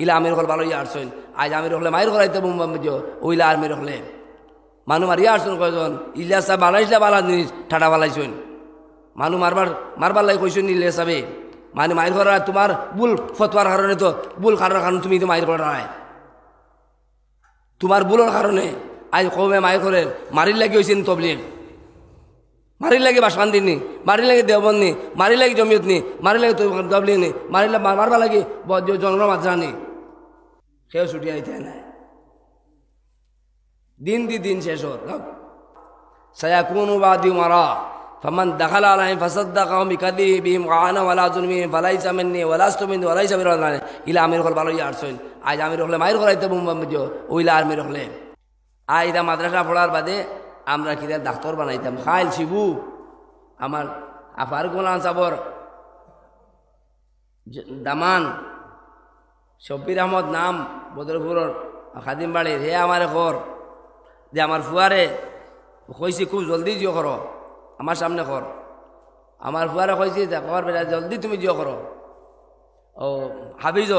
ইলা আমির হল ভালো আসছেন আজ আমির হলে মায়ের হলাইতে ওইলা আমির হলে মানুষ মারিয়া আসছেন কয়জন ইলিয়াস সাহেব বানাইছিলা বালা জিনিস ঠাটা বালাইছেন মানুষ মারবার লাগে কইছেন ইলিয়াস সাহেবে মানে মায়ের ঘর তোমার বুল ফতোয়ার কারণে তো বুল কারণের কারণে তুমি তো মায়ের ঘর তোমার বুলের কারণে আজ কমে মায়ের ঘরের মারির লাগে হয়েছেন তবলিগ মারির লাগে বাসখান দিননি মারির লাগে দেওবন্দ নি মারির লাগে জমিয়ত নি মারির লাগে তবলিগ নি মারিলে মারবা লাগে জন্ম মাত্রা নি সেও ছুটি আইতে নাই দিন দিন শেষ হত সায়াকুনু বাদি মারা فمن دخل عليهم فصدقهم بكذبهم وعانوا ولا ظلمهم فليس مني ولست منه وليس مني الى امير হল ভালো আসছেন আজ আমির হলে মায়ের হলাইতে ওইলা আমির হলে আইদা মাদ্রাসা পড়ার বাদে আমরা কিরা ডাক্তার বানাইতাম খাইল শিবু আমার আফার গোলাম সাবর দামান শব্বির আহমদ নাম বদরপুরের খাদিম বাড়ির হে আমার ঘর যে আমার ফুয়ারে কইছি খুব জলদি জিও করো আমার সামনে কর আমার ফুয়ারে কইছি কর বেটা জলদি তুমি জিও করো ও হাবিজ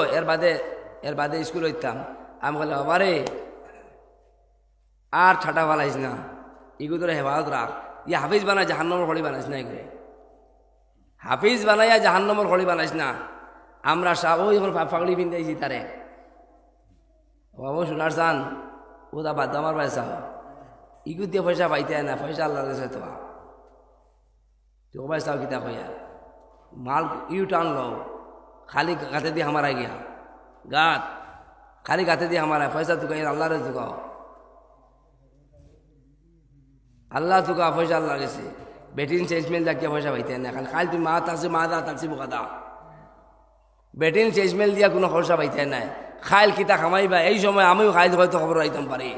এর বাদে স্কুল হইতাম আমি বললাম বাবারে আর ঠাটা ফালাইস না এগুলো তোরা হেফাজত রাখ ইয়ে হাফিজ বানাই জাহান্নমর খড়ি বানাইস না এগুলো হাফিজ বানাইয়া জাহান্নমর খড়ি বানাইস না আমরা সব ওই এখন পাগড়ি পিন্ধাইছি তারে বাবু শোনার চান ও তা বাদ আমার পয়সা ইগু দিয়ে পয়সা পাইতে না পয়সা আল্লাহ দেশে তো তো পয়সা কিতা হইয়া মাল ইউ টান লো খালি গাতে দিয়ে আমার গিয়া গাত খালি গাতে দিয়ে আমার পয়সা তুকাই আল্লাহ রে তুকাও আল্লাহ তুকা পয়সা আল্লাহ গেছে বেটিন চেঞ্জমেন্ট লাগিয়ে পয়সা পাইতে না খালি তুমি মা দা তাকছি বোকা দা বেটিন চেঞ্জমেন্ট দিয়া কোনো খরচা পাইতে নাই খাইল কিতা খামাইবা এই সময় আমিও খাইল হয়তো খবর আইতাম পারি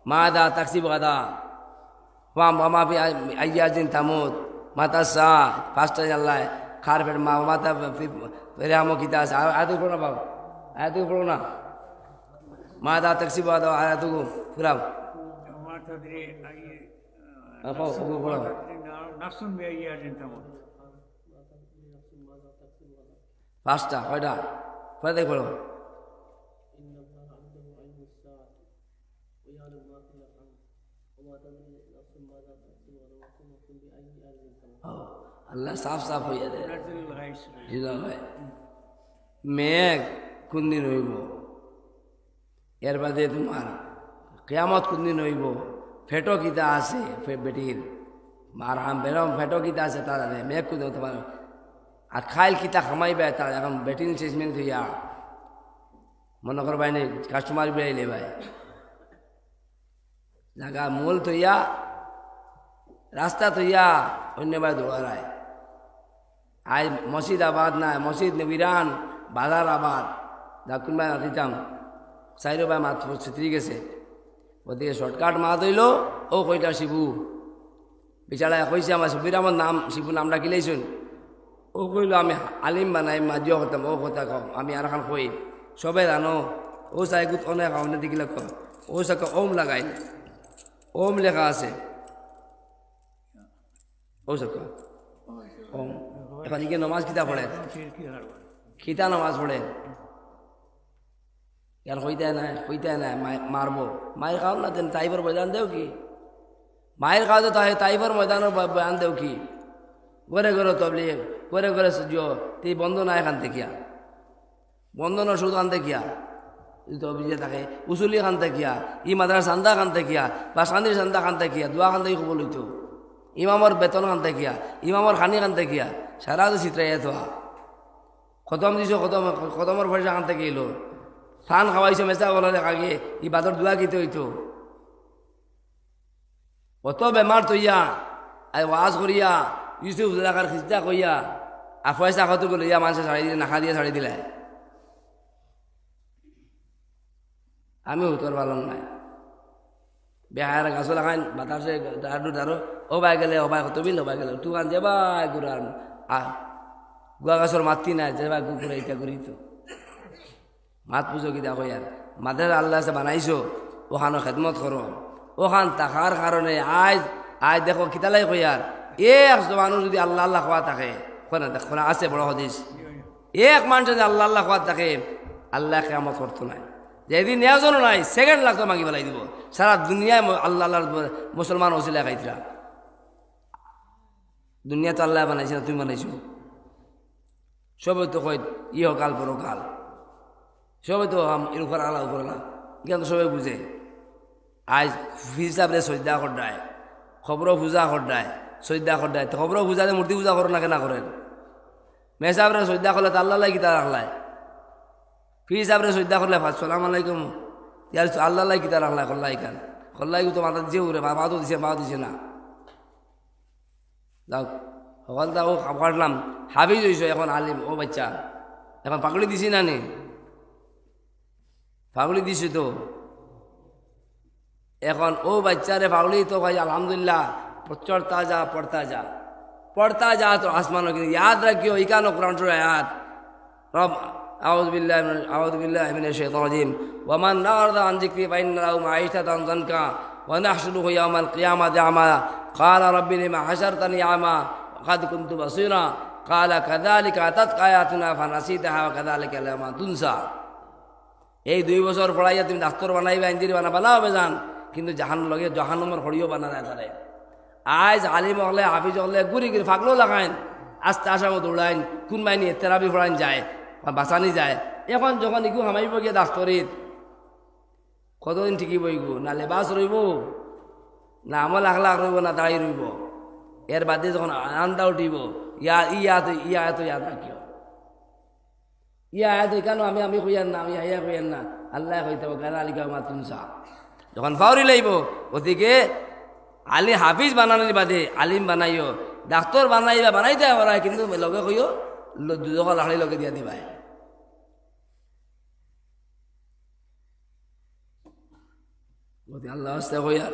মা দা তাকছি বোকা দা মামা আইয়াজিন তামুদ মাতা শাহ পাঁচটা আল্লাহ খার ফের মা মাতা ফেরে আমো কিতা আছে আয়াত পড়ো না বাবা আয়াত পড়ো না মা দা তাকছি বোকা দা আয়াত পুরা পাঁচটা কয়টা কয় দেখ পড়ো আল্লাহ সাফ সাফ হইয়া দেয় মেঘ কোন দিন হইব এর বাদে তোমার কিয়ামত কোন দিন হইব ফেটো কিতা আছে বেটির আর বেরম ফেটো কিতা আছে তার মেঘ কোন তোমার আর খাইল কিতা খামাইবে তার এখন বেটির চেঞ্জমেন্ট হইয়া মনে কর ভাই কাস্টমার বেড়াইলে ভাই জায়গা মূল থইয়া রাস্তা থইয়া অন্য ভাই দৌড়ায় আজ মসজিদ আবাদ নাই মসজিদ নবিরান বাজার আবাদ ডাকুন ভাই দিতাম সাইরো ভাই মাত ছিত্রি গেছে ওদিকে শর্টকাট মা দইল ও কইটা শিবু বিচারায় কইছে আমার শিবির আমার নাম শিবু নামটা কিলাইছুন ও কইল আমি আলিম বানাই মাজিও করতাম ও কথা কম আমি আর এখন কই সবাই জানো ও চাইগুত অনেক অনেক দিকে কম ও চাকে ওম লাগাই ওম লেখা আছে ও চাক ওম এখন ইকে নমাজ কিতা পড়ে খিতা নমাজ পড়ে ইয়ার হইতে নাই মারবো মায়ের খাও না তেন তাইফর ময়দান দেও কি মায়ের খাও তো তাইফর ময়দানের বয়ান দেও কি ঘরে ঘরে তবলিগ ঘরে ঘরে জিও তুই বন্ধ না এখান থেকে বন্ধ না সুদ খান দেখিয়া তবলিগে থাকে উসুলি খান দেখিয়া ই মাদ্রাসা চান্দা খান দেখিয়া বা শান্তির চান্দা খান দেখিয়া দোয়া খান দেখি খবর লইতো ইমামর বেতন খান দেখিয়া ইমামর খানি খান দেখিয়া সারা তো চিত্রাই থা খতম দিছ খতমর পয়সা খান থেকে এলো খান খাওয়াইছো মেচা বলার আগে ই বাদর দোয়া কিতে হইতো অত বেমার তৈয়া আই ওয়াজ করিয়া ইউসুফ জেলাকার খিস্তা কইয়া আর পয়সা কত লইয়া মানুষে ছাড়ি দিলে নাখা দিয়ে ছাড়ি দিলে আমি উত্তর পালন নাই বেহার গাছ লাগাইন বাতাসে দাঁড়ো দাঁড়ো ও বাই গেলে ও বাই কত বিল ও বাই গেলে তু কান যাবা গুড়ার গুয়া গাছর মাতি নাই যাবা গুড়া ইটা করি তো মাত পুজো কিতা কই আর মাদের আল্লাহ সে বানাইছো ওখানো খেদমত করো ওখান থাকার কারণে আজ দেখো কিতালাই কই আর এক মানুষ যদি আল্লাহ আল্লাহ খাওয়া থাকে আছে বড় হদিস এক মানুষ যদি আল্লাহ আল্লাহ খাওয়া থাকে আল্লাহ কেয়ামত করতো নাই, যেদিন নেওয়াজনও নাই সেকেন্ড লাগতো মাগি বেলাই দিব। সারা দুনিয়ায় আল্লাহ আল্লাহ মুসলমান ওসিলা খাইতরা। দুনিয়া তো আল্লাহ বানাইছে না, তুমি বানাইছো। সবাই তো কয় ইহ কাল পরকাল, সবাই তো উপর আলা উপর আলা, কিন্তু সবাই বুঝে। আজ হিসাবরে সজ্জা করডায়, খবরও পূজা করডায়, সজ্জা করডায়, তো খবরও পূজাতে মূর্তি পূজা করো না কেনা করেন? মেসাবরে সজ্জা করলে তো আল্লাহ কিতা রাখলায়, ফি হিসাবরে সজ্জা করলে সালাম আলাইকুম ইয়ার আল্লাহ কিতা রাখলায়, খল্লাই খান খল্লাই তো মাথা দিছে উড়ে, মা তো দিছে, মা দিছে না। যাও সকল তা ও কাটলাম, হাফিজ হইছ এখন আলিম, ও বাচ্চা এখন পাগড়ি দিছি না নি? পাগড়ি দিছি তো এখন ও বাচ্চারে পাগড়ি তো ভাই আলহামদুলিল্লাহ চড়তা যা পড়তা যা তো আসমান, কিন্তু ইয়াদ রাখিও ইকানো কোরআন আয়াত রব আউযু বিল্লাহি মিনাশ শাইতানির রাজিম ওয়া মান আ'রাদা আন যিকরি ফাইন্না লাহু মাঈশাতান যানকা ওয়া নাহশুরুহু ইয়াওমাল কিয়ামাতি আমা ক্বালা রাব্বি লিমা হাশারতানি আমা ওয়া কাদ কুনতু বাসীরা ক্বালা কাযালিকা আতাতকা আয়াতুনা ফানাসিতাহা ওয়া কাযালিকা আল-ইয়াওমা তুনসা। এই 2 বছর পড়াইয়া তুমি ডাক্তার বানাইবে, ইঞ্জিনিয়ার বানাও বেজান, কিন্তু জাহান্নামের হড়িও বানা না তারে। আজ আলিম হলে হাফিজ হলে ঘুরি ঘুরি ফাগলেও লাগাইন, আস্তে আসামো দৌড়াইন, কোন মাইনি তেরাবি ফোড়াইন যায় বা বাঁচানি যায়। এখন যখন ইগু হামাইব গিয়ে ডাক্তরিত কতদিন ঠিকই বইগু, না লেবাস রইব, না আমল আখলাখ রইব, না দাঁড়িয়ে রইব। এর বাদে যখন আন্দা উঠিব ইয়া এত ইয়াদ রাখিও, ইয়া এত কেন আমি কইয়ান না, আমি হাইয়া কইয়ান না, আল্লাহ কইতে কাযালিকা মা তুনসা। যখন ফাউরি লাইব ওদিকে আলি হাফিজ বানানোর বাদে আলিম বানাইও, ডাক্তার বানাইবা বানাইতে পারা, কিন্তু লগে কইও দুজকা লাখড়ি লগে দিয়া দিবাই। আল্লাহ কইয়া